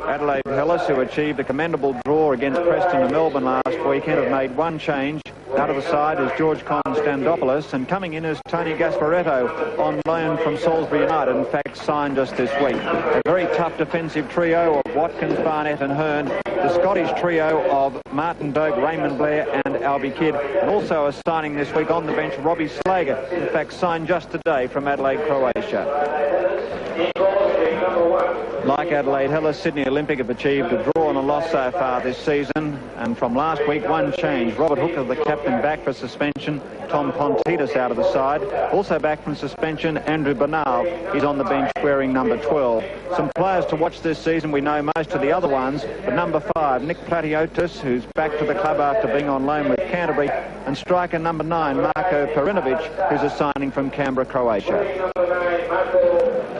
Adelaide Hellas, who achieved a commendable draw against Preston and Melbourne last weekend, have made one change. Out of the side is George Constantopoulos, and coming in is Tony Gasparetto on loan from Salisbury United, in fact signed just this week. A very tough defensive trio of Watkins, Barnett and Hearn. The Scottish trio of Martin Doak, Raymond Blair and Albie Kidd. And also a signing this week on the bench, Robbie Slager, in fact signed just today from Adelaide, Croatia. Like Adelaide Hellas, Sydney Olympic have achieved a draw and a loss so far this season. And from last week, one change. Robert Hooker, the captain, back for suspension. Tom Pontitas out of the side. Also back from suspension, Andrew Bernal. He's on the bench wearing number 12. Some players to watch this season. We know most of the other ones. But number 5, Nick Platiotis, who's back to the club after being on loan with Canterbury. And striker number 9, Marko Perinovic, who's a signing from Canberra, Croatia.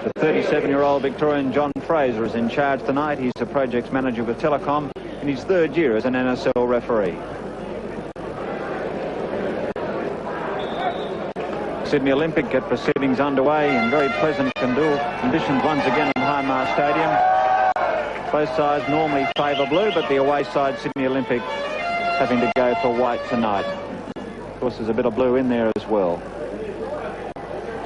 The 37-year-old Victorian John Fraser is in charge tonight. He's a projects manager with Telecom in his 3rd year as an NSL referee. Sydney Olympic get proceedings underway in very pleasant conditions once again in Highmarsh Stadium. Both sides normally favour blue, but the away side, Sydney Olympic, having to go for white tonight. Of course, there's a bit of blue in there as well.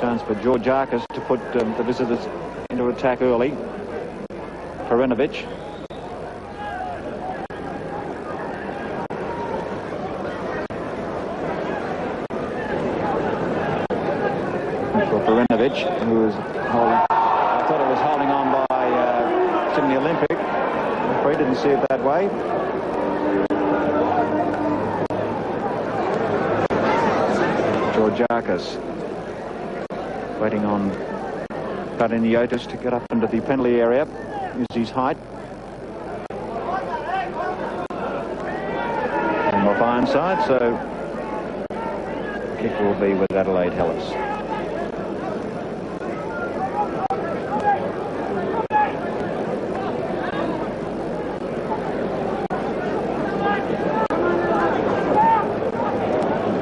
Chance for Georgiakis to put the visitors into attack early. Perinovic. For Perinovic, who was holding, I thought it was holding on by Sydney Olympic. The referee didn't see it that way. Georgiakis waiting on Platiotis to get up into the penalty area. Use his height. And off Ironside, so kick will be with Adelaide Hellas.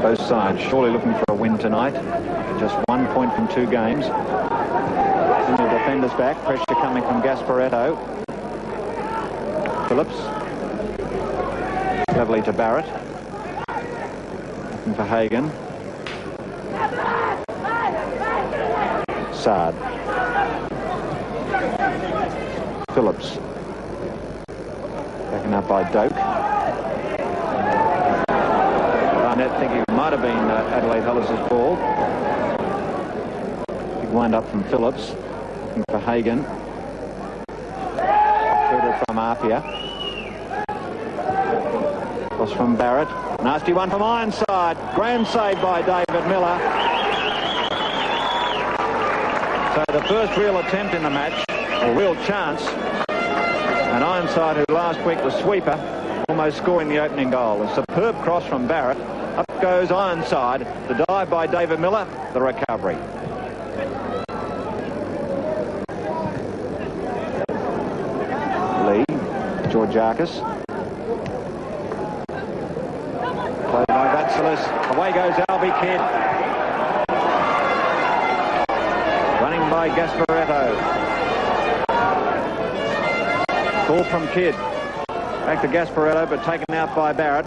Both sides surely looking for a win tonight. Just 1 point from 2 games. And the defenders back. Pressure coming from Gasparetto. Phillips. Lovely to Barrett. Looking for Hagan. Saad. Phillips. Backing up by Doak. Barnett thinking it might have been Adelaide Hellas' ball. Big wind up from Phillips. Looking for Hagan. Further from Apia. Cross from Barrett. Nasty one from Ironside. Grand save by David Miller. So the first real attempt in the match, or real chance. And Ironside, who last week was sweeper, almost scoring the opening goal. A superb cross from Barrett. Up goes Ironside. The dive by David Miller. The recovery. Lee. Georgiakis. Played by Vatsalis. Away goes Albie Kidd. Running by Gasparetto. Ball from Kidd. Back to Gasparetto, but taken out by Barrett.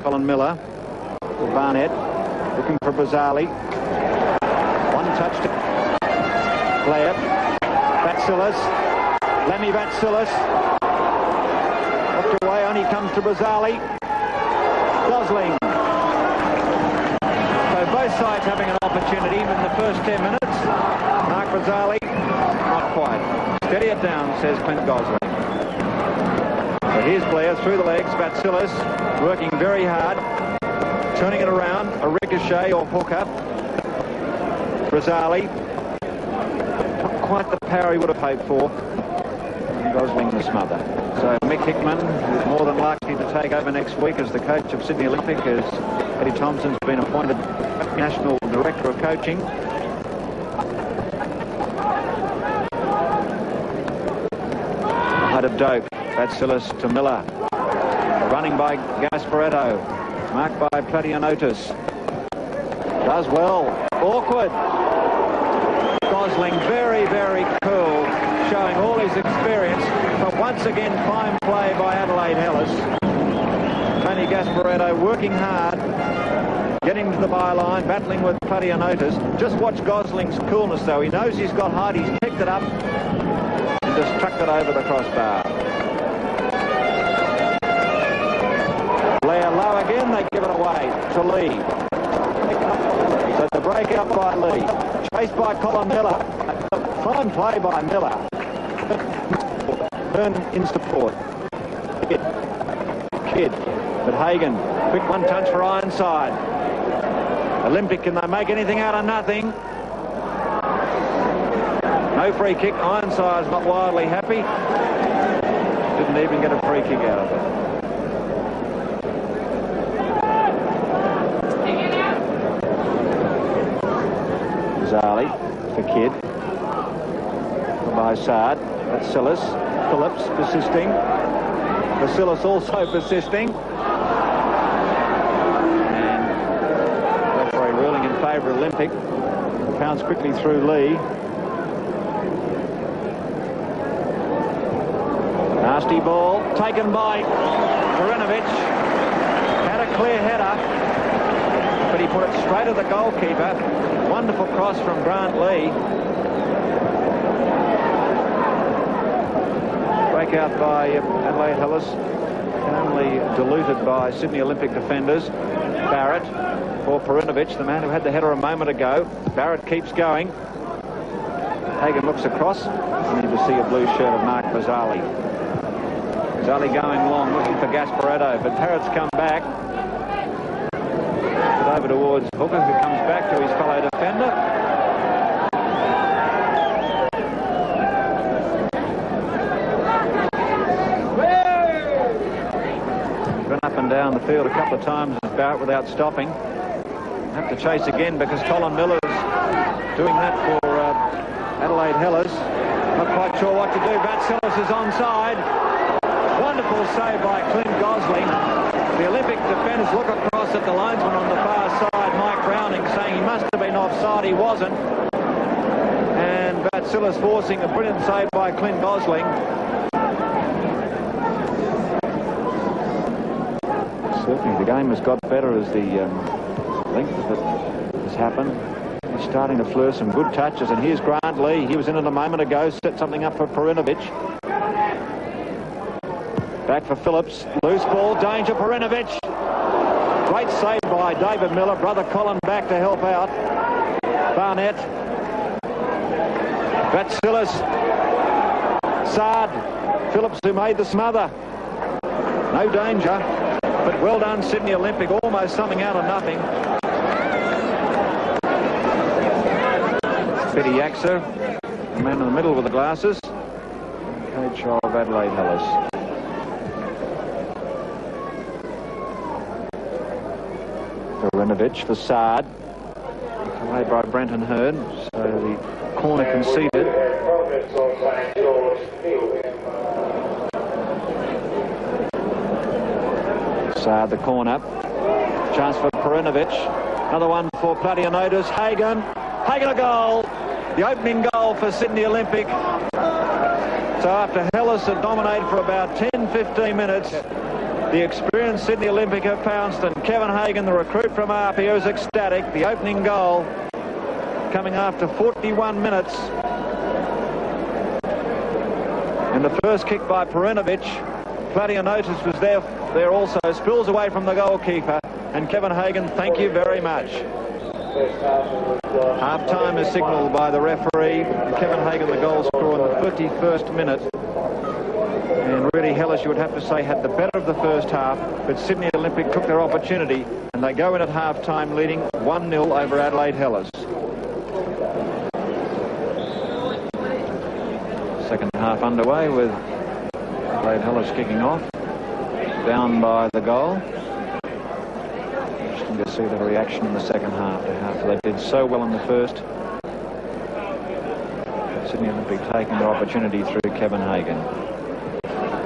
Colin Miller. Barnett. Looking for Brazzali. One touch to Blair. Vatsalis. Lemmy Vatsalis. Looked away, only comes to Brazzali. Gosling. So both sides having an opportunity in the first 10 minutes. Mark Brazzali, not quite. Steady it down, says Clint Gosling. So here's Blair through the legs. Vatsalis working very hard. Turning it around. A ricochet or hookup. Brazzali. Not quite the power he would have hoped for. Gosling the smother. So Mick Hickman is more than likely to take over next week as the coach of Sydney Olympic, as Eddie Thompson's been appointed National Director of Coaching. Height of Doak. Vatsalis to Miller. Running by Gasparetto. Marked by Platiotis. Does well. Awkward. Gosling very, very cool, showing all his experience from once again, fine play by Adelaide Hellas. Tony Gasparetto working hard, getting to the byline, battling with Platianotis. Just watch Gosling's coolness, though. He knows he's got height. He's picked it up and just trucked it over the crossbar. Blair low again. They give it away to Lee. So the break up by Lee. Chased by Colin Miller. Fine play by Miller. Turn in support. Kidd. But Hagan. Quick one touch for Ironside. Olympic, can they make anything out of nothing? No free kick. Ironside's not wildly happy. Didn't even get a free kick out of it. Zali for Kidd. By Sard. That's Silas. Phillips persisting. Bacillus also persisting. And referee ruling in favour of Olympic. Pounds quickly through Lee. Nasty ball taken by Marinovic. Had a clear header, but he put it straight at the goalkeeper. Wonderful cross from Grant Lee. Breakout by Adelaide Hellas, only diluted by Sydney Olympic defenders. Barrett for Perinovic, the man who had the header a moment ago. Barrett keeps going. Hagan looks across. We need to see a blue shirt of Mark Mazzali. Mazzali going long, looking for Gasparetto, but Barrett's come back. Put over towards Hooker, who comes back to his fellow defender. Down the field a couple of times with Barrett without stopping. Have to chase again because Colin Miller's doing that for Adelaide Hellas. Not quite sure what to do. Vatselis is onside. Wonderful save by Clint Gosling. The Olympic defenders look across at the linesman on the far side, Mike Browning, saying he must have been offside. He wasn't. And Vatselis forcing a brilliant save by Clint Gosling. Certainly the game has got better as the length of it has happened. He's starting to fleur some good touches, and here's Grant Lee. He was in it a moment ago, set something up for Perinovic. Back for Phillips. Loose ball, danger, Perinovic. Great save by David Miller. Brother Colin back to help out. Barnett. Vatselis. Sard. Phillips, who made the smother. No danger. But well done, Sydney Olympic, almost something out of nothing. Betty Yaxer, the man in the middle with the glasses. Coach of Adelaide Hellas. Perinovic for Sard. Away by Brenton Hearn. So the corner conceded. The corner. Chance for Perinovic. Another one for Platianotis. Hagan. Hagan a goal. The opening goal for Sydney Olympic. So after Hellas had dominated for about 10-15 minutes, the experienced Sydney Olympic have pounced, and Kevin Hagan, the recruit from RPO, is ecstatic. The opening goal coming after 41 minutes. And the first kick by Perinovic. Platianotis was there also, spills away from the goalkeeper, and Kevin Hagan, thank you very much. Half-time is signalled by the referee. Kevin Hagan, the goal scorer in the 51st minute. And really, Hellas, you would have to say, had the better of the first half, but Sydney Olympic took their opportunity, and they go in at half-time leading 1-0 over Adelaide Hellas. Second half underway with Adelaide Hellas kicking off, down by the goal. Interesting to see the reaction in the second half. They did so well in the first. Sydney Olympic taking their opportunity through Kevin Hagan.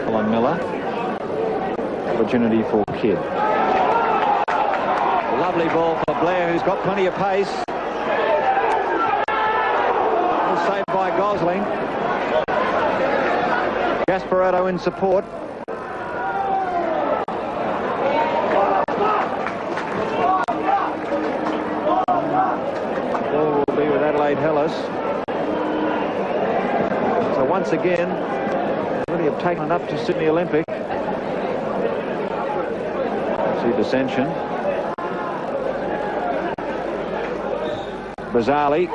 Colin Miller. Opportunity for Kidd. Lovely ball for Blair, who's got plenty of pace. Saved by Gosling. Gasparotto in support. Ball will be with Adelaide Hellas. So once again, really have taken it up to Sydney Olympic. See dissension. Bazali.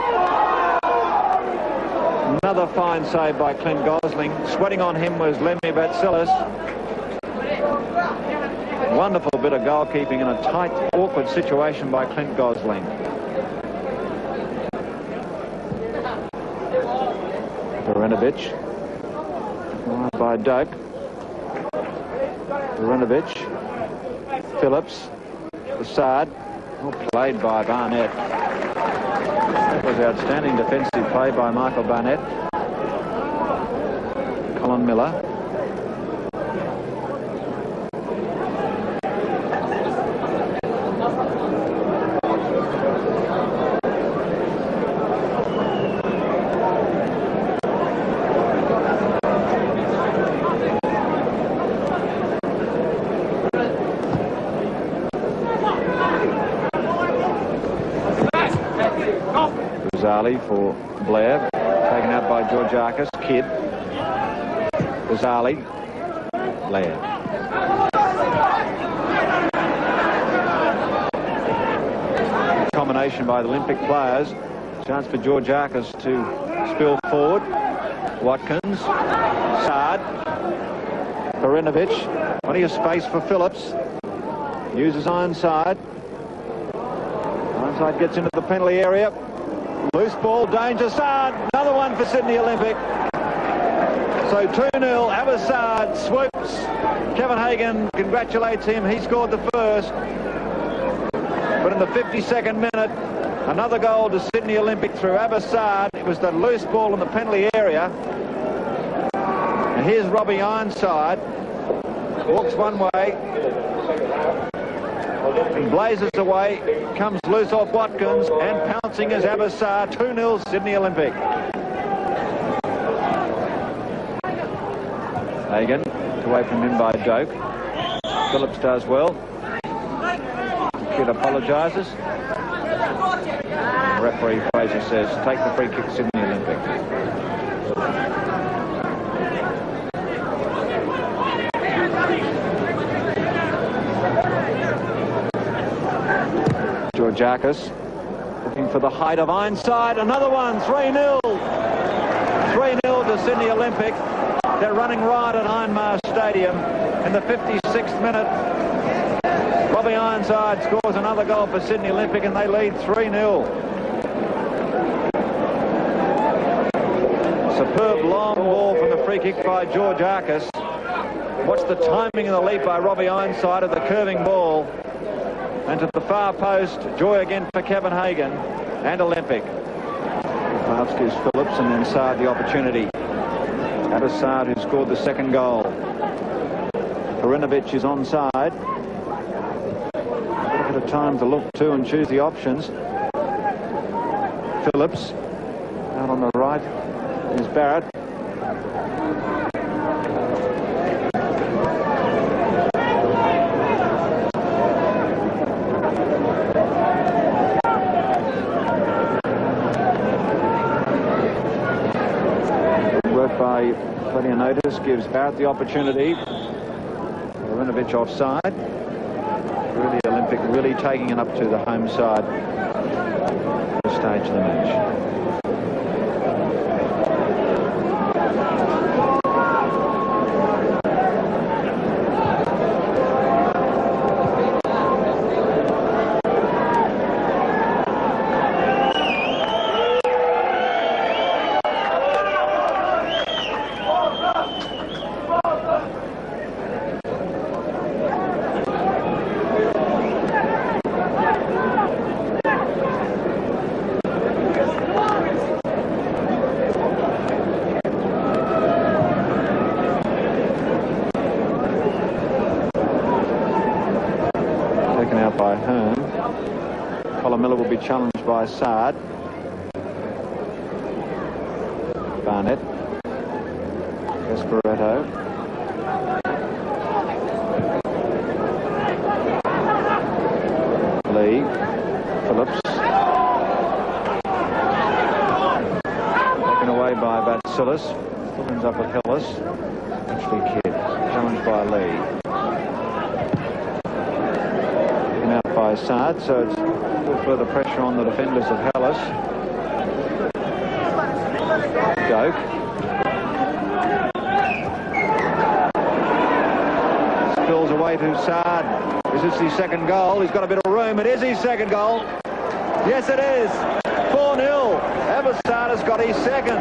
Another fine save by Clint Gosling. Sweating on him was Lemmy Batsilis. Wonderful bit of goalkeeping in a tight, awkward situation by Clint Gosling. Perenovich. By Doak. Perenovich. Phillips. Assad. Well played by Barnett. That was outstanding defensive play by Michael Barnett. Colin Miller. For Blair, taken out by Georgiakis. Kidd. Bazali. Blair. Combination by the Olympic players. Chance for Georgiakis to spill forward. Watkins. Sard. Perenovich. Plenty of space for Phillips. Uses Ironside. Ironside gets into the penalty area. Loose ball, danger, Sard. Another one for Sydney Olympic. So 2-0, Abbassard swoops. Kevin Hagan congratulates him. He scored the first. But in the 52nd minute, another goal to Sydney Olympic through Abbassard. It was the loose ball in the penalty area. And here's Robbie Ironside. Walks one way. And blazes away, comes loose off Watkins, and pouncing is Abbassard. 2-0 Sydney Olympic. Hagan, away from him by Doak. Phillips does well. Kid apologises. Referee Fraser says, take the free kick, Sydney Olympic. Georgiakis looking for the height of Ironside. Another one. 3-0. 3-0 to Sydney Olympic. They're running riot at Ironmar Stadium in the 56th minute. Robbie Ironside scores another goal for Sydney Olympic and they lead 3-0. Superb long ball from the free kick by Georgiakis. Watch the timing of the leap by Robbie Ironside of the curving ball. And to the far post, joy again for Kevin Hagan and Olympic. Pass gives Phillips and then Sard the opportunity. Abbassard who scored the second goal. Perenovich is onside. A bit of time to look to and choose the options. Phillips out on the right is Barrett. By plenty of notice gives Barrett the opportunity. Perenovich offside. Really Olympic really taking it up to the home side at this stage of the match. By Hearn. Colin Miller will be challenged by Sard. Barnett. Gasparotto. Toto. Lee. Phillips. Taken away by Vatsilis. Still ends up with Hillis. Actually Kidd. Challenged by Lee. Taken out by Sard, so it's a little further pressure on the defenders of Hellas. Doak. Spills away to Sard. Is this his second goal? He's got a bit of room. It is his second goal. Yes, it is. 4-0. Abbassard has got his second.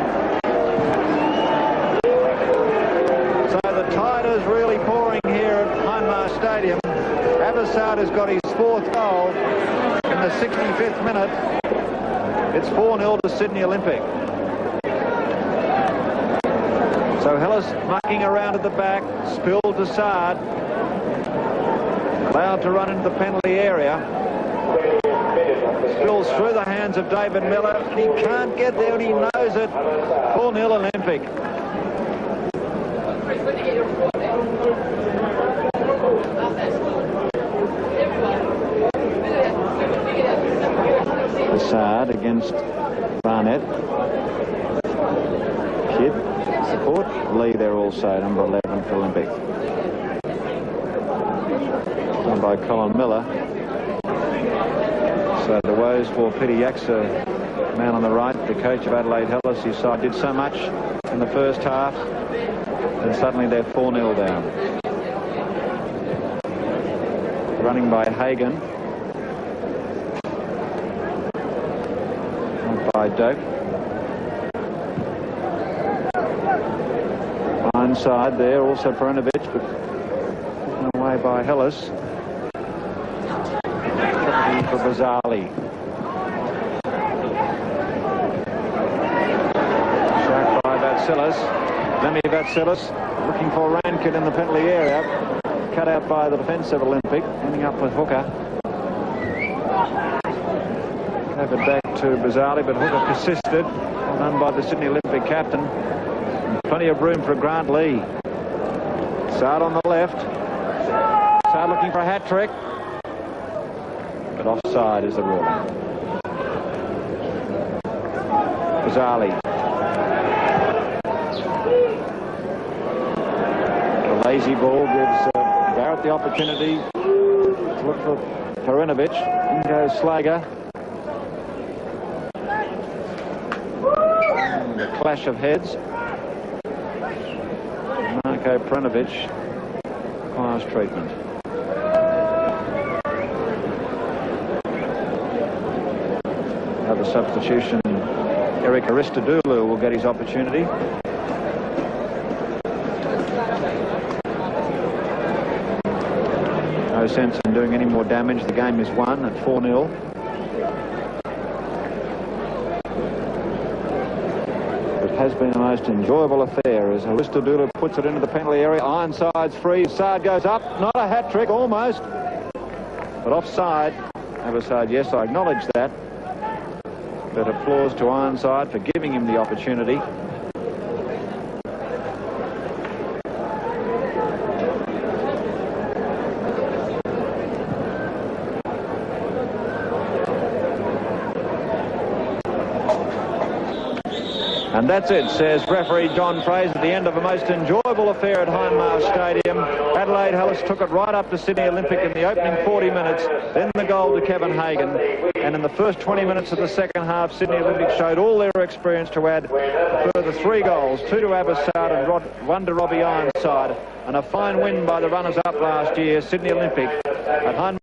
So the tide is really pouring here at Hindmarsh Stadium. Abbassard has got his fourth goal in the 65th minute. It's 4-0 to Sydney Olympic. So Hellas mucking around at the back, spilled to Sard. Allowed to run into the penalty area. Spills through the hands of David Miller, and he can't get there, and he knows it. 4-0 Olympic. Sard against Barnett. Kidd, support. Lee there also, number 11 for Olympic. Done by Colin Miller. So the woes for Peter Yaxer, man on the right, the coach of Adelaide Hellas. His side did so much in the first half, and suddenly they're 4-0 down. Running by Hagan. By Doak. Inside there, also Perunovic, but taken away by Hellas. For Bazali. Shot by Vatsilis. Lemmy Vatsilis looking for Rankin in the penalty area. Cut out by the defence of Olympic, ending up with Hooker. Gave it back to Bazali, but Hooker persisted. Well done by the Sydney Olympic captain. And plenty of room for Grant Lee. Sard on the left. Sard looking for a hat-trick. But offside is the ruling. Bazali. The lazy ball gives Barrett the opportunity to look for Perunovic. In goes Slager. A clash of heads. Marko Perunovic requires treatment. Another substitution, Eric Aristidou will get his opportunity. No sense in doing any more damage. The game is won at 4-0. Has been the most enjoyable affair as Aristidou puts it into the penalty area. Ironside's free. Sard goes up. Not a hat-trick, almost. But offside. Abbassard, yes, I acknowledge that. But applause to Ironside for giving him the opportunity. And that's it, says referee Don Fraser, at the end of a most enjoyable affair at Hindmarsh Stadium. Adelaide Hellas took it right up to Sydney Olympic in the opening 40 minutes, then the goal to Kevin Hagan. And in the first 20 minutes of the second half, Sydney Olympic showed all their experience to add a further 3 goals, 2 to Abbassard and 1 to Robbie Ironside. And a fine win by the runners-up last year, Sydney Olympic, at Hindmarsh.